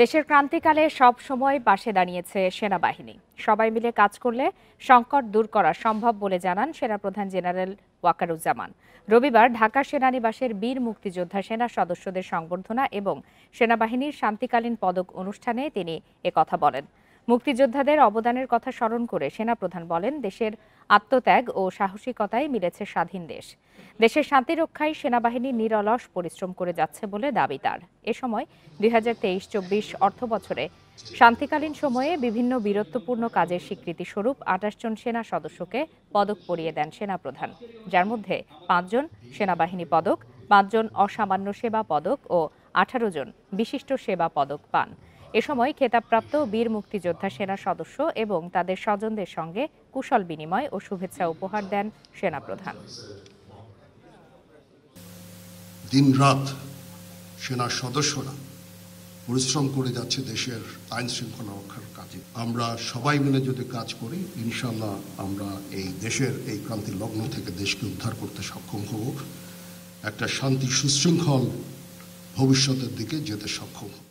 দেশের ক্রান্তিকালে সব সময় পাশে দাঁড়িয়েছে সেনাবাহিনী। সবাই মিলে কাজ করলে সংকট দূর করা সম্ভব বলে জানান সেনাপ্রধান জেনারেল ওয়াকারুজ্জামান। রবিবার ঢাকা সেনানিবাসের বীর মুক্তিযোদ্ধা সেনা সদস্যদের সংবর্ধনা এবং সেনাবাহিনীর শান্তিকালীন পদক অনুষ্ঠানে তিনি একথা বলেন। মুক্তিযোদ্ধাদের অবদানের কথা স্মরণ করে সেনাপ্রধান বলেন, দেশের আত্মত্যাগ ও সাহসিকতায় মিলেছে স্বাধীন দেশ। দেশের শান্তি রক্ষায় সেনাবাহিনী নিরলস পরিশ্রম করে যাচ্ছে বলে দাবি তার। এ সময় 2023-24 অর্থবছরে শান্তিকালীন সময়ে বিভিন্ন বীরত্বপূর্ণ কাজের স্বীকৃতি স্বরূপ 28 জন সেনা সদস্যকে পদক পরিয়ে দেন সেনাপ্রধান, যার মধ্যে 5 জন সেনাবাহিনী পদক, 5 জন অসামান্য সেবা পদক ও 18 জন বিশিষ্ট সেবা পদক পান। এ সময় খেতাবপ্রাপ্ত বীর মুক্তিযোদ্ধা সেনা সদস্য এবং তাদের স্বজনদের সঙ্গে কুশল বিনিময় ও শুভেচ্ছা উপহার দেন সেনাপ্রধান। দিনরাত সেনা সদস্যরা পরিশ্রম করে যাচ্ছে দেশের আইন শৃঙ্খলা রক্ষার কাজে। আমরা সবাই মিলে যদি কাজ করি, ইনশাল্লাহ আমরা এই দেশের এই ক্রান্তির লগ্ন থেকে দেশকে উদ্ধার করতে সক্ষম হব, একটা শান্তি সুশৃঙ্খল ভবিষ্যতের দিকে যেতে সক্ষম হব।